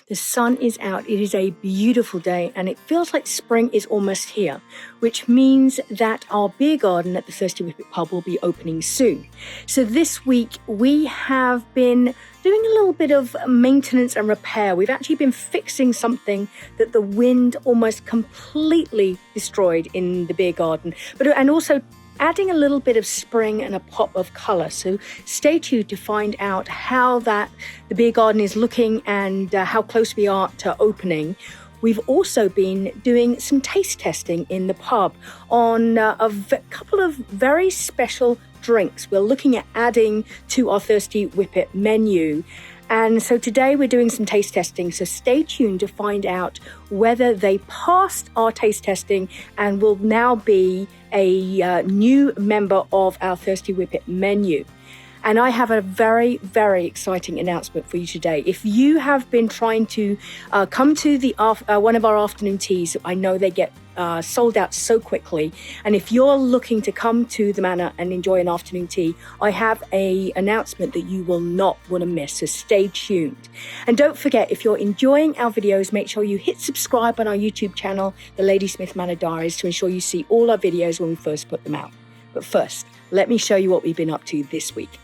The sun is out, it is a beautiful day, and it feels like spring is almost here, which means that our beer garden at the Thirsty Whippet Pub will be opening soon. So this week we have been doing a little bit of maintenance and repair. We've actually been fixing something that the wind almost completely destroyed in the beer garden, and also adding a little bit of spring and a pop of color. So stay tuned to find out how the beer garden is looking and how close we are to opening. We've also been doing some taste testing in the pub on couple of very special drinks we're looking at adding to our Thirsty Whippet menu. And so today we're doing some taste testing, so stay tuned to find out whether they passed our taste testing and will now be a new member of our Thirsty Whippet menu. And I have a very, very exciting announcement for you today. If you have been trying to come to one of our afternoon teas, I know they get sold out so quickly. And if you're looking to come to the Manor and enjoy an afternoon tea, I have an announcement that you will not want to miss. So stay tuned. And don't forget, if you're enjoying our videos, make sure you hit subscribe on our YouTube channel, The Ladysmith Manor Diaries, to ensure you see all our videos when we first put them out. But first, let me show you what we've been up to this week.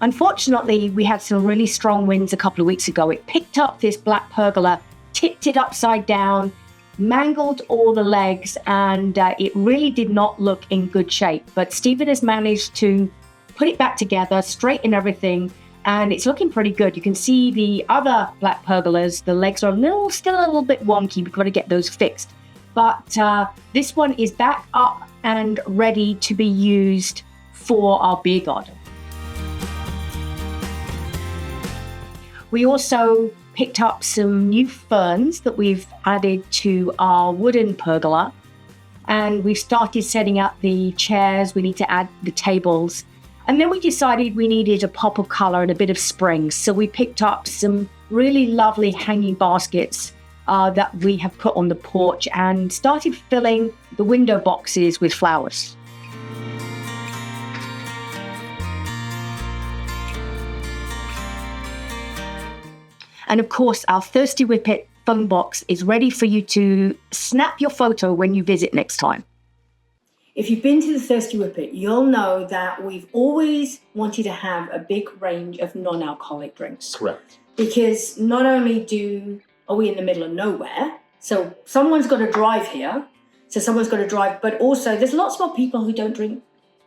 Unfortunately, we had some really strong winds a couple of weeks ago. It picked up this black pergola, tipped it upside down, mangled all the legs, and it really did not look in good shape. But Stephen has managed to put it back together, straighten everything, and it's looking pretty good. You can see the other black pergolas, the legs are still a little bit wonky. We've got to get those fixed. But this one is back up and ready to be used for our beer garden. We also picked up some new ferns that we've added to our wooden pergola, and we've started setting up the chairs. We need to add the tables, and then we decided we needed a pop of color and a bit of spring, so we picked up some really lovely hanging baskets that we have put on the porch and started filling the window boxes with flowers. And of course, our Thirsty Whippet phone box is ready for you to snap your photo when you visit next time. If you've been to the Thirsty Whippet, you'll know that we've always wanted to have a big range of non-alcoholic drinks. Correct. Because not only are we in the middle of nowhere, so someone's got to drive here, but also there's lots more people who don't drink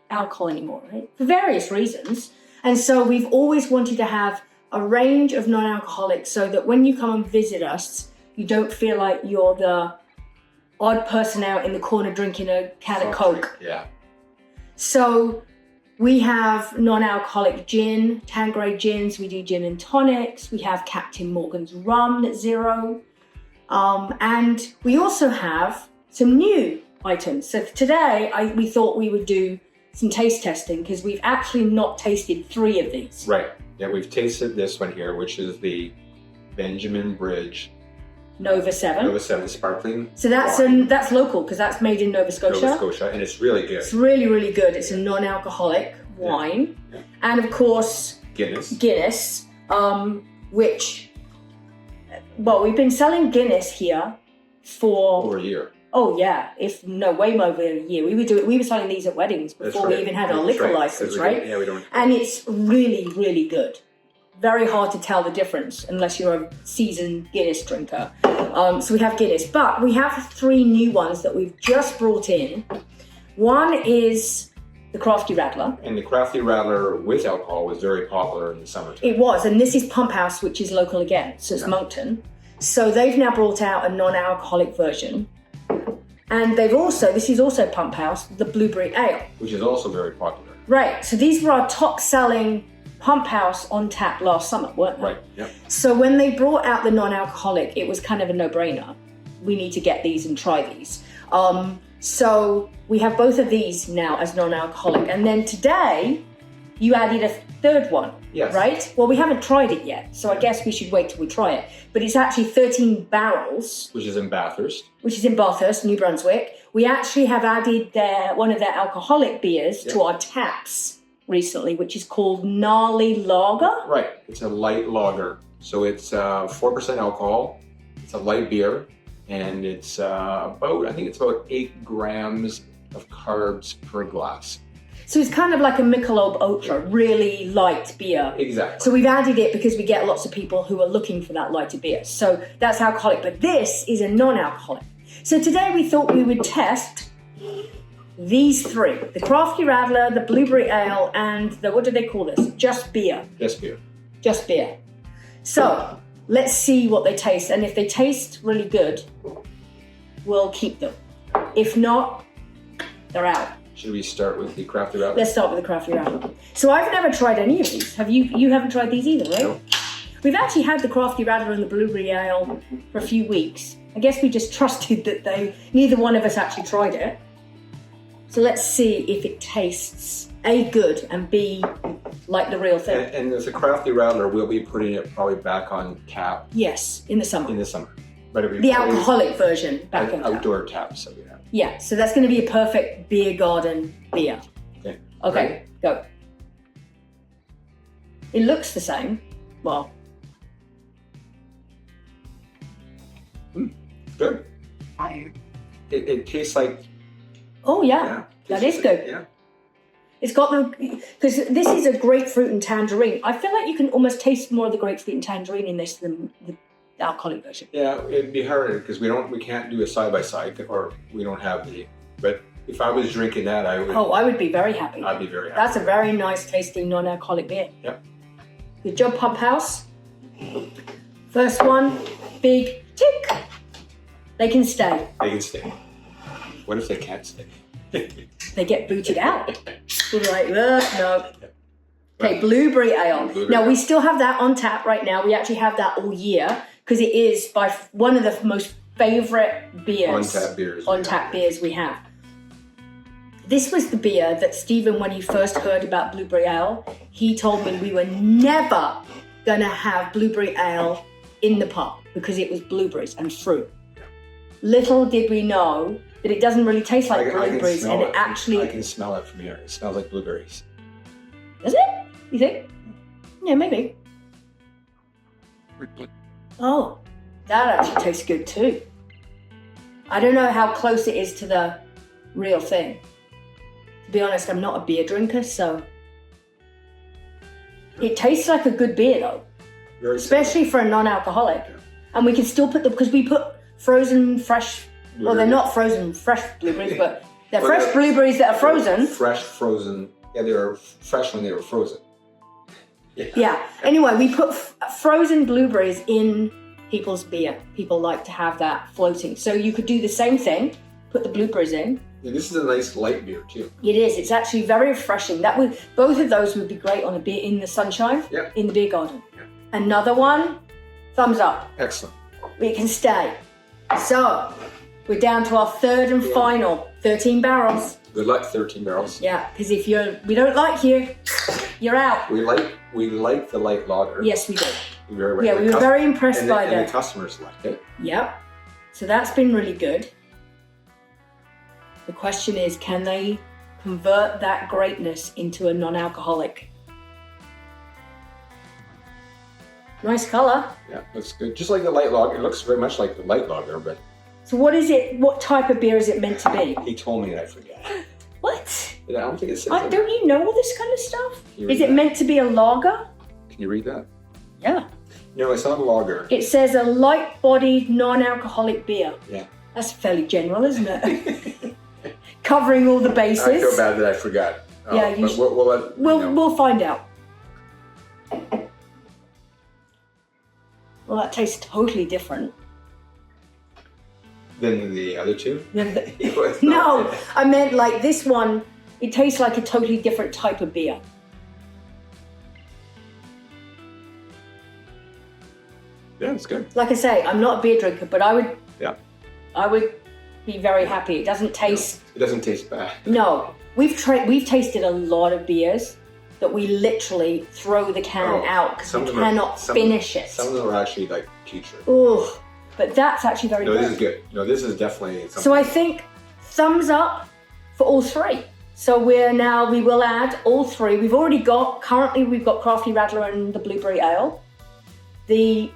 alcohol anymore, right? For various reasons. And so we've always wanted to have a range of non-alcoholics so that when you come and visit us, you don't feel like you're the odd person out in the corner drinking a can of Coke. Yeah. So we have non-alcoholic gin, Tanqueray gins, we do gin and tonics, we have Captain Morgan's rum that's 0. And we also have some new items. So today, we thought we would do some taste testing because we've actually not tasted 3 of these. Right. Yeah, we've tasted this one here, which is the Benjamin Bridge Nova 7. Nova 7 sparkling. So that's local because that's made in Nova Scotia. Nova Scotia, and it's really good. It's really, really good. It's a non-alcoholic wine. Yeah. And of course, Guinness, which, well, we've been selling Guinness here for over a year. Oh yeah, way more than a year. We were selling these at weddings before we even had our liquor license, right? Yeah, we don't. And it's really, really good. Very hard to tell the difference unless you're a seasoned Guinness drinker. So we have Guinness, but we have 3 new ones that we've just brought in. One is the Crafty Rattler. And the Crafty Rattler with alcohol was very popular in the summertime. It was, and this is Pump House, which is local again, so it's Moncton. So they've now brought out a non-alcoholic version. And this is also Pump House, the Blueberry Ale. Which is also very popular. Right, so these were our top selling Pump House on tap last summer, weren't they? Right, yeah. So when they brought out the non-alcoholic, it was kind of a no-brainer. We need to get these and try these. So we have both of these now as non-alcoholic. And then today, you added a 3rd one, yes. Right? Well, we haven't tried it yet, so I guess we should wait till we try it. But it's actually 13 barrels. Which is in Bathurst. New Brunswick. We actually have added one of their alcoholic beers to our taps recently, which is called Gnarly Lager. Right. It's a light lager. So it's 4% alcohol. It's a light beer, and it's I think it's about 8 grams of carbs per glass. So it's kind of like a Michelob Ultra, really light beer. Exactly. So we've added it because we get lots of people who are looking for that lighter beer. So that's alcoholic, but this is a non-alcoholic. So today we thought we would test these 3, the Crafty Rattler, the Blueberry Ale, and the, what do they call this? Just beer. Just beer. Just beer. So let's see what they taste. And if they taste really good, we'll keep them. If not, they're out. Should we start with the Crafty Rattler? Let's start with the Crafty Rattler. So I've never tried any of these. Have you? You haven't tried these either, right? No. We've actually had the Crafty Rattler and the Blueberry Ale for a few weeks. I guess we just trusted that neither one of us actually tried it. So let's see if it tastes A, good, and B, like the real thing. And as a Crafty Rattler, we'll be putting it probably back on tap Yes, in the summer. in the summer. But it'll be The probably alcoholic version back an on tap. outdoor tap, so we have. Yeah, so that's going to be a perfect beer garden beer. Okay. Okay, go. It looks the same. Well, Good. It tastes like. oh yeah, that is good. Yeah. It's got the, because this is a grapefruit and tangerine. I feel like you can almost taste more of the grapefruit and tangerine in this than the alcoholic version. Yeah, it'd be harder because we can't do a side by side, or we don't have the. But if I was drinking that, I would. Oh, I would be very happy. I'd be very happy. That's a very nice tasting non-alcoholic beer. Yep. Good job, Pump House. First one, big tick. They can stay. They can stay. What if they can't stay? They get booted out. We're like, no. Okay, Blueberry Ale. Blueberry Now, we Ale. still have that on tap right now. We actually have that all year because it is by one of the most favorite beers. On tap beers. On tap beers we have. This was the beer that Stephen, when he first heard about Blueberry Ale, he told me we were never going to have Blueberry Ale in the pub because it was blueberries and fruit. Little did we know that it doesn't really taste like blueberries, and it actually. I can smell it from here. It smells like blueberries. Does it? You think? Yeah, maybe. Oh, that actually tastes good too. I don't know how close it is to the real thing. To be honest, I'm not a beer drinker, so it tastes like a good beer though, Very especially for a non-alcoholic. Yeah. And we can still put them because we put frozen, fresh. Well, they're Blueberry. not frozen, fresh blueberries, but they're Well, fresh they're- blueberries that are frozen. Fresh, frozen. Yeah, they were fresh when they were frozen. Yeah. Anyway, we put frozen blueberries in people's beer. People like to have that floating. So you could do the same thing, put the blueberries in. Yeah, this is a nice light beer too. It is. It's actually very refreshing. Both of those would be great on a beer in the sunshine, Yeah. in the beer garden. Yeah. Another one, thumbs up. Excellent. We can stay. So we're down to our third and final 13 barrels. Good luck, 13 barrels. Yeah, because if we don't like you, you're out. We like the light lager. Yes, we do. We were Yeah, we were very impressed by and that. the customers liked it. Yep. So that's been really good. The question is, can they convert that greatness into a non-alcoholic? Nice color. Yeah, looks good. Just like the light lager. It looks very much like the light lager, but So what is it? What type of beer is it meant to be? he told me and I forget. What? I don't think it says it. Don't you know all this kind of stuff? Can you read Is it that? meant to be a lager? Can you read that? Yeah. No, it's not a lager. It says a light-bodied, non-alcoholic beer. Yeah. That's fairly general, isn't it? Covering all the bases. I feel bad that I forgot. Yeah, you but should- we'll let you know. We'll find out. Well, that tastes totally different. Than the other two? No, No. I meant like this one, it tastes like a totally different type of beer. Yeah, it's good. Like I say, I'm not a beer drinker, but I would Yeah. be very happy. It doesn't taste, It doesn't taste bad. no. We've tasted a lot of beers that we literally throw the can out because some we of them are- cannot some- finish it. Some of them are actually like putrid. Oh, but that's actually very No, good. this is good. No, this is definitely something. So I think thumbs up for all three. So we will add all three. Currently we've got Crafty Rattler and the Blueberry Ale. The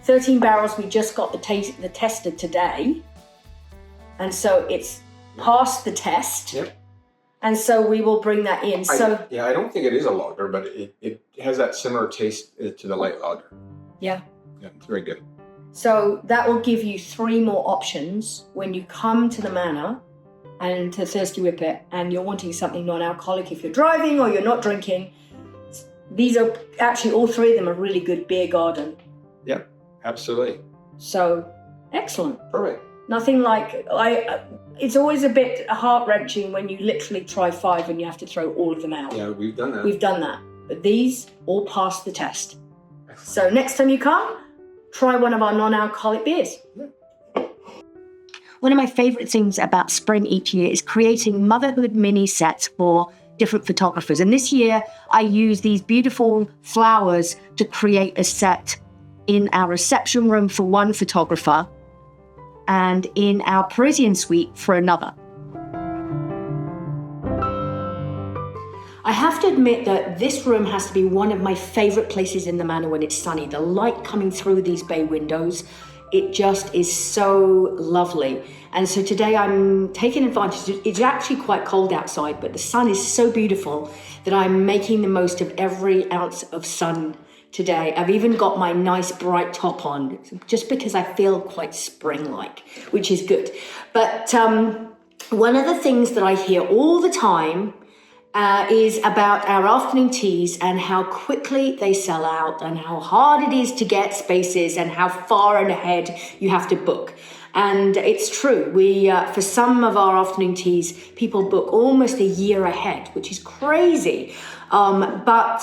13 barrels, we just got the tester today. And so it's passed the test. Yep. And so we will bring that in. I don't think it is a lager, but it has that similar taste to the light lager. Yeah. Yeah, it's very good. So that will give you 3 more options when you come to the Manor and to Thirsty Whippet and you're wanting something non-alcoholic if you're driving or you're not drinking. These are actually, all 3 of them are really good beer garden. Yep, absolutely. So, excellent. Perfect. Nothing like, it's always a bit heart-wrenching when you literally try 5 and you have to throw all of them out. Yeah, we've done that. We've done that. But these all pass the test. So next time you come, try one of our non-alcoholic beers. One of my favorite things about spring each year is creating motherhood mini sets for different photographers. And this year I use these beautiful flowers to create a set in our reception room for one photographer and in our Parisian suite for another. I have to admit that this room has to be one of my favorite places in the Manor when it's sunny. The light coming through these bay windows, it just is so lovely. And so today I'm taking advantage. It's actually quite cold outside, but the sun is so beautiful that I'm making the most of every ounce of sun today. I've even got my nice bright top on just because I feel quite spring-like, which is good. But one of the things that I hear all the time is about our afternoon teas and how quickly they sell out and how hard it is to get spaces and how far and ahead you have to book. And it's true. We, for some of our afternoon teas, people book almost a year ahead, which is crazy. But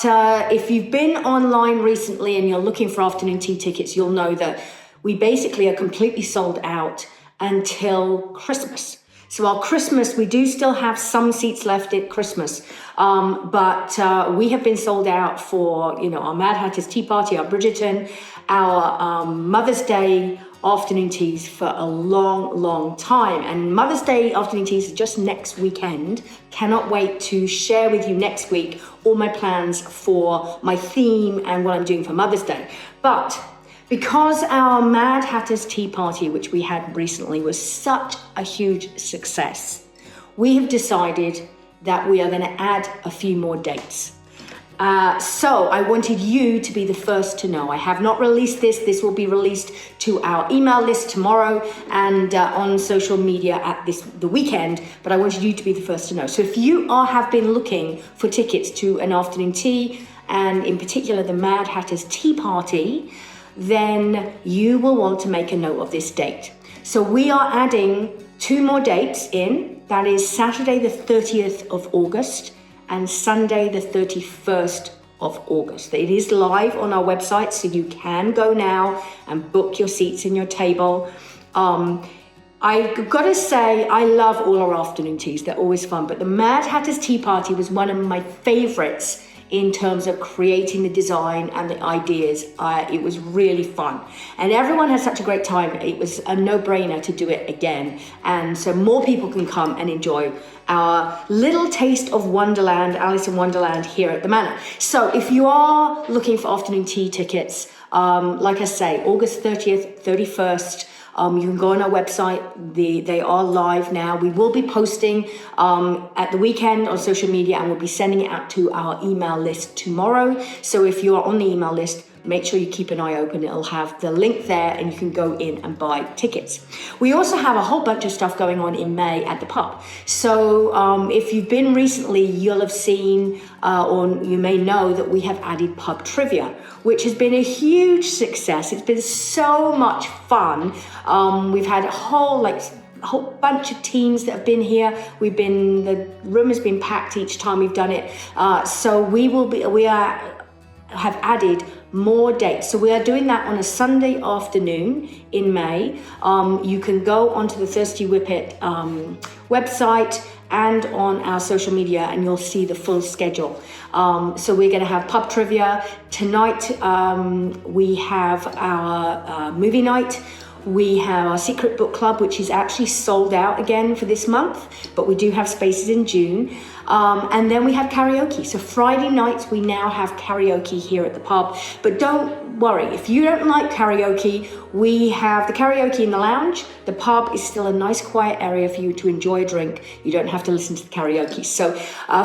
if you've been online recently and you're looking for afternoon tea tickets, you'll know that we basically are completely sold out until Christmas. So our Christmas, we do still have some seats left at Christmas, but we have been sold out for, our Mad Hatter's Tea Party, our Bridgerton, our Mother's Day afternoon teas for a long, long time. And Mother's Day afternoon teas are just next weekend. Cannot wait to share with you next week all my plans for my theme and what I'm doing for Mother's Day. But because our Mad Hatter's Tea Party, which we had recently, was such a huge success, we have decided that we are going to add a few more dates. So I wanted you to be the first to know. I have not released this. This will be released to our email list tomorrow and on social media at the weekend, but I wanted you to be the first to know. So if you have been looking for tickets to an afternoon tea, and in particular the Mad Hatter's Tea Party, then you will want to make a note of this date. So we are adding 2 more dates in. That is Saturday the 30th of August and Sunday the 31st of August. It is live on our website, so you can go now and book your seats and your table. I've got to say, I love all our afternoon teas. They're always fun, but the Mad Hatter's Tea Party was one of my favorites in terms of creating the design and the ideas. It was really fun. And everyone had such a great time. It was a no-brainer to do it again. And so more people can come and enjoy our little taste of Wonderland, Alice in Wonderland here at the Manor. So if you are looking for afternoon tea tickets, like I say, August 30th, 31st, you can go on our website. They are live now. We will be posting at the weekend on social media, and we'll be sending it out to our email list tomorrow. So if you are on the email list, make sure you keep an eye open. It'll have the link there and you can go in and buy tickets. We also have a whole bunch of stuff going on in May at the pub. So if you've been recently, you'll have seen or you may know that we have added pub trivia, which has been a huge success. It's been so much fun. We've had a whole bunch of teams that have been here. The room has been packed each time we've done it. So we have added more dates. So we are doing that on a Sunday afternoon in May. You can go onto the Thirsty Whippet website and on our social media, and you'll see the full schedule. So we're going to have pub trivia. Tonight we have our movie night. We have our secret book club, which is actually sold out again for this month, but we do have spaces in June. And then we have karaoke. So Friday nights, we now have karaoke here at the pub. But don't worry, if you don't like karaoke, we have the karaoke in the lounge. The pub is still a nice quiet area for you to enjoy a drink. You don't have to listen to the karaoke. So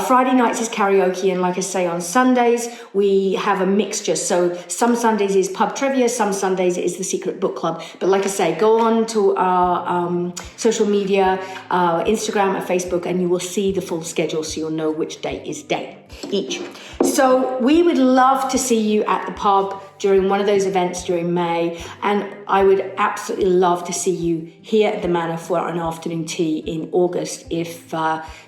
Friday nights is karaoke, and like I say, on Sundays we have a mixture. So some Sundays is pub trivia, some Sundays is the secret book club. But like I say, go on to our social media, Instagram and Facebook, and you will see the full schedule, so you'll know which day is day each. So we would love to see you at the pub during one of those events during May, and I would absolutely love to see you here at the Manor for an afternoon tea in August if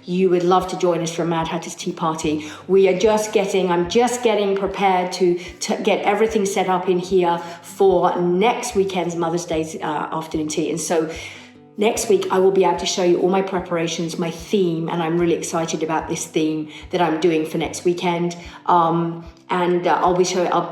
you would love to join us for a Mad Hatter's Tea Party. I'm just getting prepared to get everything set up in here for next weekend's Mother's Day afternoon tea, and so next week, I will be able to show you all my preparations, my theme, and I'm really excited about this theme that I'm doing for next weekend. I'll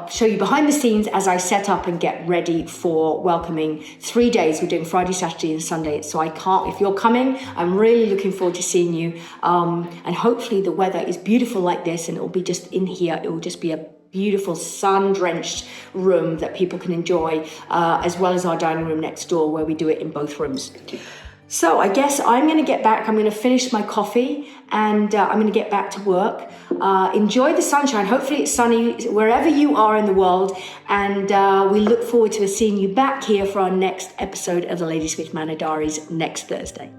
show you behind the scenes as I set up and get ready for welcoming 3 days. We're doing Friday, Saturday, and Sunday. So if you're coming, I'm really looking forward to seeing you. And hopefully the weather is beautiful like this, and it'll be just in here. It will just be a beautiful sun-drenched room that people can enjoy, as well as our dining room next door where we do it in both rooms. So I guess I'm going to get back. I'm going to finish my coffee, and I'm going to get back to work. Enjoy the sunshine. Hopefully it's sunny wherever you are in the world, and we look forward to seeing you back here for our next episode of the Ladies with Manor Diaries next Thursday.